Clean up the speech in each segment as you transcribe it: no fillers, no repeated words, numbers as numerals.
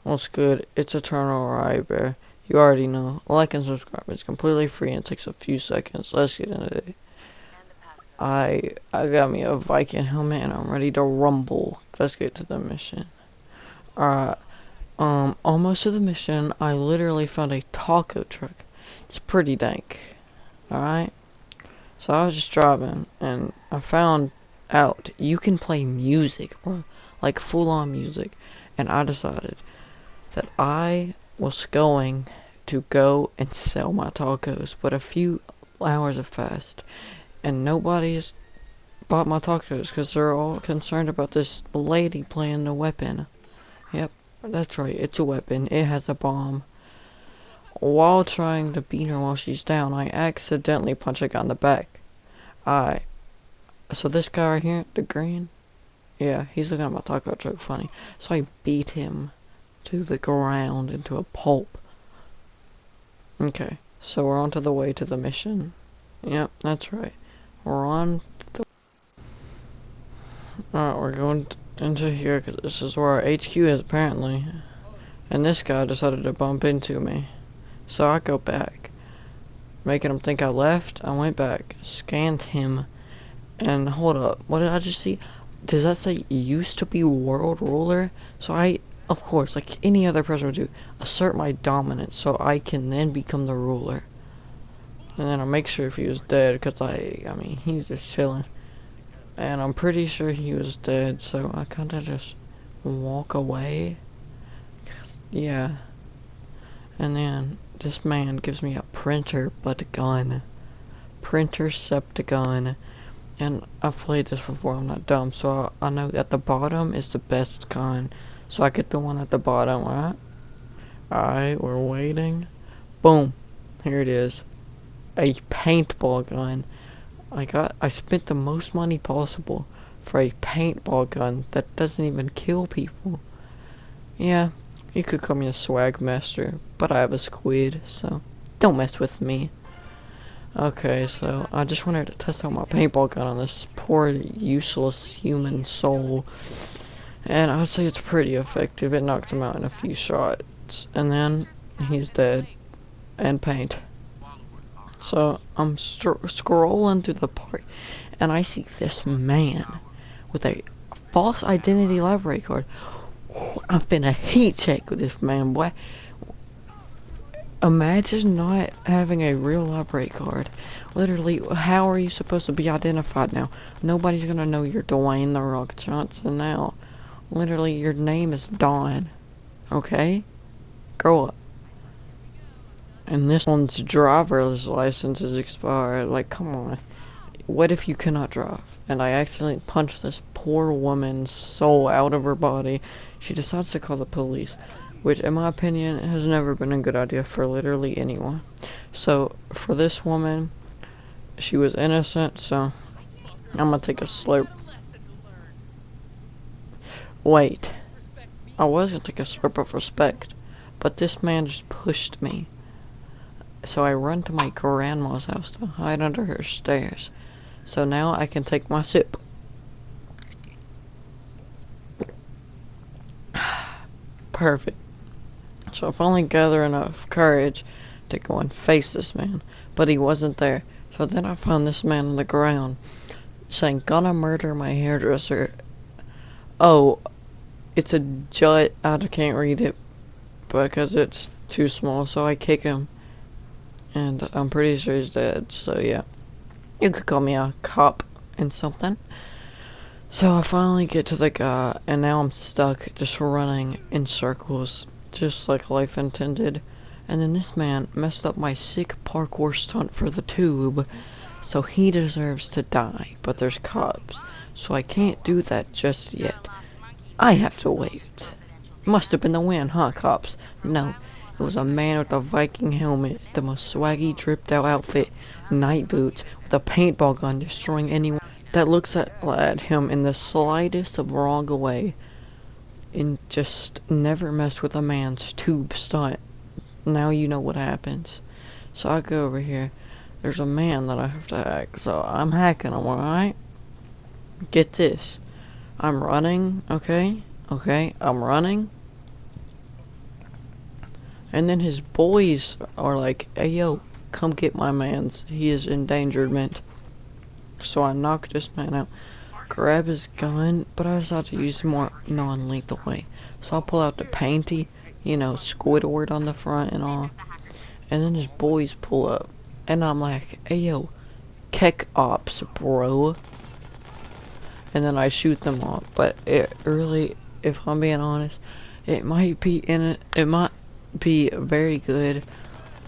What's good? It's Eternal Riber. You already know. Like and subscribe. It's completely free and it takes a few seconds. Let's get into it. I got me a Viking helmet and I'm ready to rumble. Let's get to the mission. Alright. Almost to the mission. I literally found a taco truck. It's pretty dank. Alright? So I was just driving and I found out you can play music, bro. Like full on music. And I decided that I was going to go and sell my tacos, but a few hours have passed and nobody's bought my tacos because they're all concerned about this lady playing the weapon. Yep, that's right, it's a weapon. It has a bomb. While trying to beat her while she's down, I accidentally punch a guy in the back. So this guy right here, the green, yeah, he's looking at my taco truck funny. So I beat him to the ground into a pulp. Okay, so we're on to the way to the mission. Yep, that's right. We're on the... Alright, we're going into here because this is where our HQ is apparently. And this guy decided to bump into me. So I go back. Making him think I left, I went back, scanned him, and hold up, what did I just see? Does that say used to be world ruler? So I, of course, like any other person would do, assert my dominance so I can then become the ruler. And then I'll make sure if he was dead, because I mean, he's just chilling. And I'm pretty sure he was dead, so I kind of just walk away. Yeah. And then this man gives me a printer but gun. Printercepticon. And I've played this before, I'm not dumb, so I know at the bottom is the best gun. So I get the one at the bottom, right? Alright, we're waiting. Boom. Here it is. A paintball gun. I spent the most money possible for a paintball gun that doesn't even kill people. Yeah, you could call me a swag master, but I have a squid, so don't mess with me. Okay, so I just wanted to test out my paintball gun on this poor, useless human soul. And I'd say it's pretty effective. It knocks him out in a few shots. And then he's dead. And paint. So I'm scrolling through the park. And I see this man with a false identity library card. I'm finna heat check with this man, boy. Imagine not having a real library card. Literally, how are you supposed to be identified now? Nobody's gonna know you're Dwayne The Rock Johnson now. Literally, your name is Dawn. Okay? Grow up. And this one's driver's license is expired. Like, come on. What if you cannot drive? And I accidentally punched this poor woman's soul out of her body. She decides to call the police, which in my opinion has never been a good idea for literally anyone. So for this woman, she was innocent, so I'm gonna take a slurp. Wait, I was gonna take a slurp of respect, but this man just pushed me. So I run to my grandma's house to hide under her stairs. So now I can take my sip. Perfect. So I finally gather enough courage to go and face this man, but he wasn't there. So then I found this man on the ground saying, "Gonna murder my hairdresser." Oh, it's a jut. I can't read it because it's too small, so I kick him. And I'm pretty sure he's dead, so yeah. You could call me a cop and something. So I finally get to the guy, and now I'm stuck just running in circles, just like life intended. And then this man messed up my sick parkour stunt for the tube, so he deserves to die, but there's cops, so I can't do that just yet. I have to wait. Must have been the wind, huh, cops? No, it was a man with a Viking helmet, the most swaggy, dripped out outfit, night boots, with a paintball gun destroying anyone that looks at him in the slightest of wrong way. And just never mess with a man's tube stunt. Now you know what happens. So I go over here. There's a man that I have to hack, so I'm hacking him, alright? Get this. I'm running, okay? Okay, I'm running. And then his boys are like, hey yo, come get my mans. He is endangerment. So I knock this man out, grab his gun, but I decided to use a more non-lethal way. So I pull out the painty, you know, Squidward on the front and all. And then his boys pull up. And I'm like, hey yo, Keck Ops, bro. And then I shoot them all. But it really, if I'm being honest, it might be very good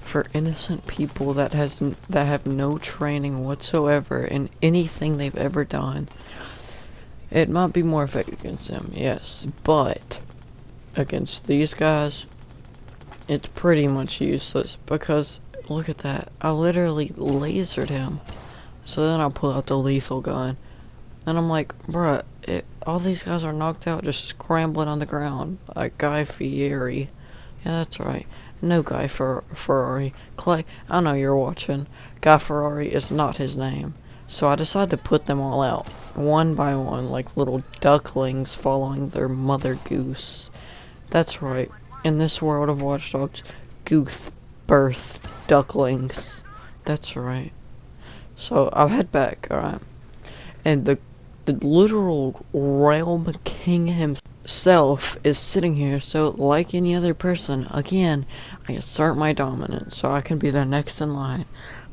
for innocent people that have no training whatsoever in anything they've ever done. It might be more effective against them, yes, but against these guys, it's pretty much useless because look at that. I literally lasered him. So then I pull out the lethal gun. And I'm like, bruh, all these guys are knocked out just scrambling on the ground. Like Guy Fieri. Yeah, that's right. No Guy Ferrari. Clay, I know you're watching. Guy Ferrari is not his name. So I decided to put them all out. One by one, like little ducklings following their mother goose. That's right. In this world of Watch Dogs, goose birth ducklings. That's right. So I'll head back, alright? And the literal realm king himself is sitting here, so like any other person, again, I assert my dominance so I can be the next in line.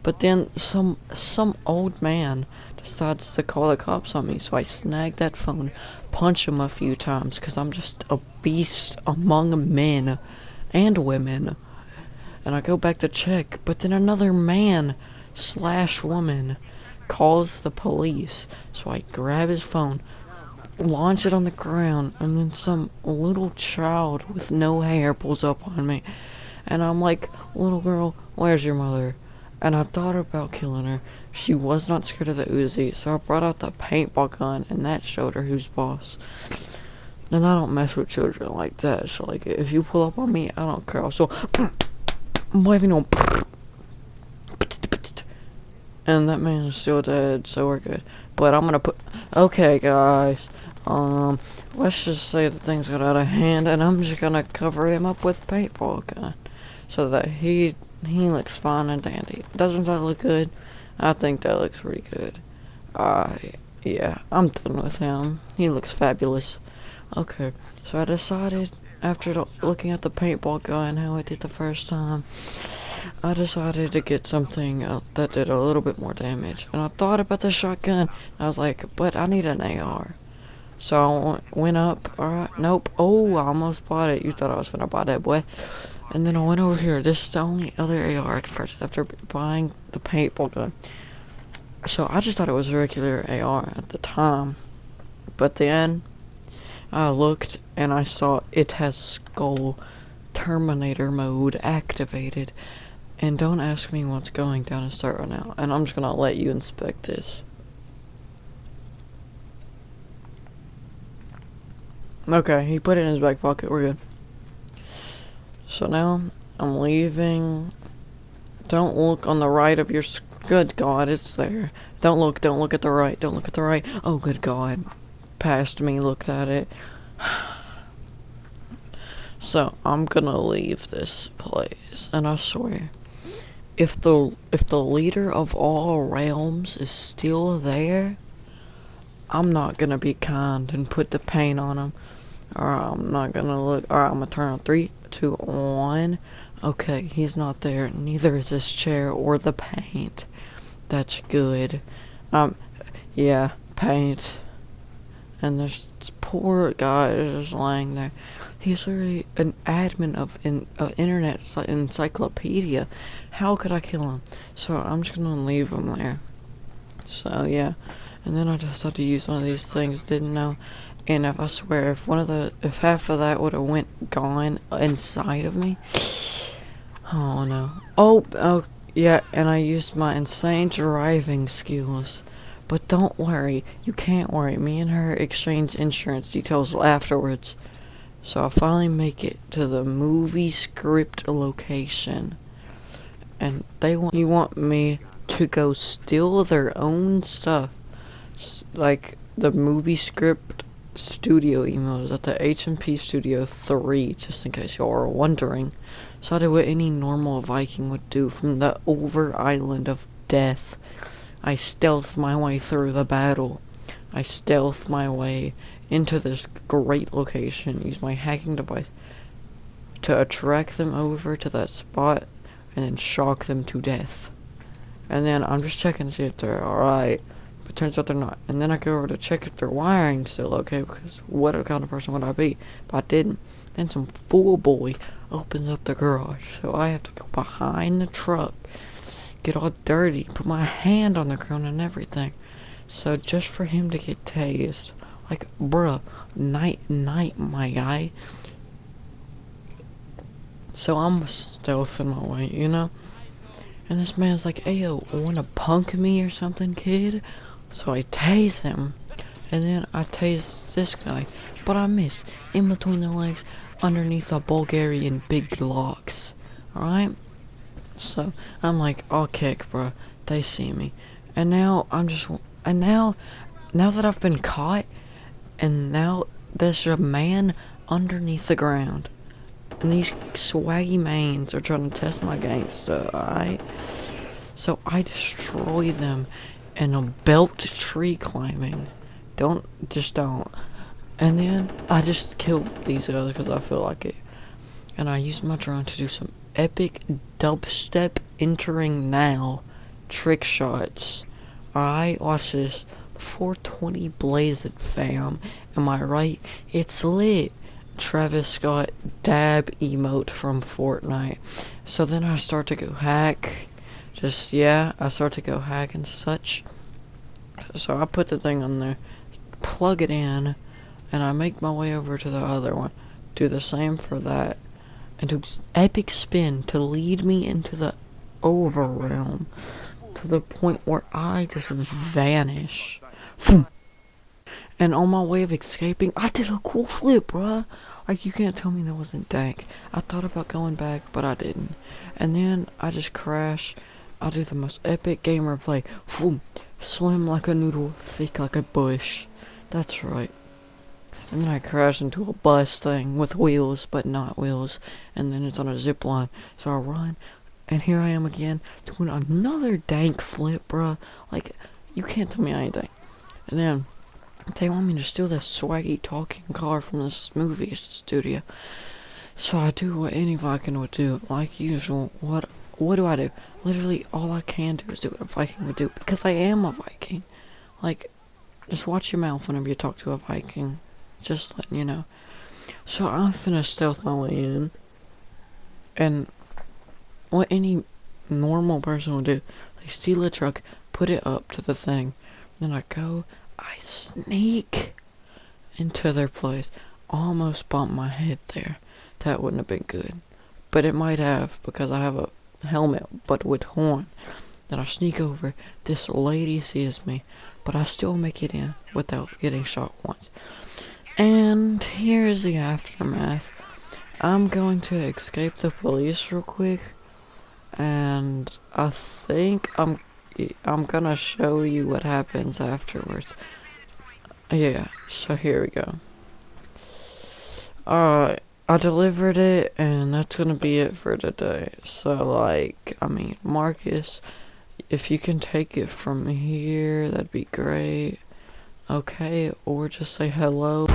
But then some old man decides to call the cops on me, so I snag that phone, punch him a few times, because I'm just a beast among men and women. And I go back to check, but then another man / woman calls the police, so I grab his phone, launch it on the ground, and then some little child with no hair pulls up on me, and I'm like, little girl, where's your mother? And I thought about killing her. She was not scared of the Uzi, so I brought out the paintball gun, and that showed her who's boss. And I don't mess with children like that, so like, if you pull up on me, I don't care. So I'm waving on, and that man is still dead, so we're good. But I'm gonna put, okay guys, let's just say that things got out of hand, and I'm just gonna cover him up with paintball gun, so that he looks fine and dandy. Doesn't that look good? I think that looks pretty good. Yeah, I'm done with him. He looks fabulous. Okay, so I decided, after looking at the paintball gun, how I did the first time, I decided to get something that did a little bit more damage. And I thought about the shotgun. I was like, but I need an AR. So I went up. Alright, nope. Oh, I almost bought it. You thought I was gonna buy that, boy. And then I went over here. This is the only other AR I could purchase after buying the paintball gun. So I just thought it was a regular AR at the time. But then I looked and I saw it has Skull Terminator mode activated. And don't ask me what's going down a start right now. And I'm just gonna let you inspect this. Okay, he put it in his back pocket. We're good. So now I'm leaving. Don't look on the right of your. Good God, it's there. Don't look at the right. Don't look at the right. Oh, good God. Passed me, looked at it. So I'm gonna leave this place, and I swear, if the leader of all realms is still there, I'm not gonna be kind and put the paint on him. Or I'm not gonna look. Alright, I'm gonna turn on 3, 2, 1. Okay, he's not there. Neither is this chair or the paint. That's good. Yeah, paint. And there's this poor guy just lying there. He's literally an admin of internet encyclopedia. How could I kill him? So I'm just gonna leave him there. So yeah, and then I decided to use one of these things. Didn't know, and if I swear, if half of that would have gone inside of me. Oh no. Oh yeah, and I used my insane driving skills. But don't worry, you can't worry. Me and her exchange insurance details afterwards. So I finally make it to the movie script location. And they want me to go steal their own stuff. Like the movie script studio emails at the H&P Studio 3, just in case y'all are wondering. So I did what any normal Viking would do from the over island of death. I stealthed my way through the battle. I stealthed my way into this great location, used my hacking device to attract them over to that spot, and then shock them to death. And then I'm just checking to see if they're alright, but turns out they're not. And then I go over to check if their wiring's still okay, because what kind of person would I be if I didn't? Then some fool boy opens up the garage, so I have to go behind the truck, get all dirty, put my hand on the ground and everything. So just for him to get tased, like, bruh, night, my guy. So I'm stealthing my way, you know? And this man's like, "Ayo, wanna punk me or something, kid?" So I tase him. And then I tase this guy. But I miss. In between the legs, underneath the Bulgarian big locks. Alright? So, I'm like, "I'll kick, bro." They see me. And now, now that I've been caught, and now there's a man underneath the ground. And these swaggy mains are trying to test my gangsta, alright? So I destroy them in a belt tree climbing. Don't. And then I just kill these guys because I feel like it. And I use my drone to do some epic dubstep entering now trick shots. Alright, watch this. 420 blaze it, fam. Am I right? It's lit. Travis Scott dab emote from Fortnite. So then I start to go hack. I start to go hack and such. So I put the thing on there, plug it in, and I make my way over to the other one. Do the same for that. And do epic spin to lead me into the overrealm. To the point where I just vanish. And on my way of escaping, I did a cool flip, bruh. Like, you can't tell me that wasn't dank. I thought about going back, but I didn't. And then I just crash. I do the most epic gamer play. Swim like a noodle, thick like a bush. That's right. And then I crash into a bus thing with wheels, but not wheels. And then it's on a zip line. So I run, and here I am again, doing another dank flip, bruh. Like, you can't tell me I ain't dank. And then they want me to steal this swaggy talking car from this movie studio. So I do what any Viking would do. Like usual, what do I do? Literally, all I can do is do what a Viking would do. Because I am a Viking. Like, just watch your mouth whenever you talk to a Viking. Just letting you know. So I'm finna stealth my way in. And what any normal person would do, they steal a truck, put it up to the thing. Then I sneak into their place. Almost bumped my head there. That wouldn't have been good. But it might have, because I have a helmet, but with horn. Then I sneak over. This lady sees me, but I still make it in without getting shot once. And here is the aftermath. I'm going to escape the police real quick. And I think I'm gonna show you what happens afterwards. Yeah, so here we go. Alright, I delivered it, and that's gonna be it for today. So, like, I mean, Marcus, if you can take it from here, that'd be great. Okay, or just say hello.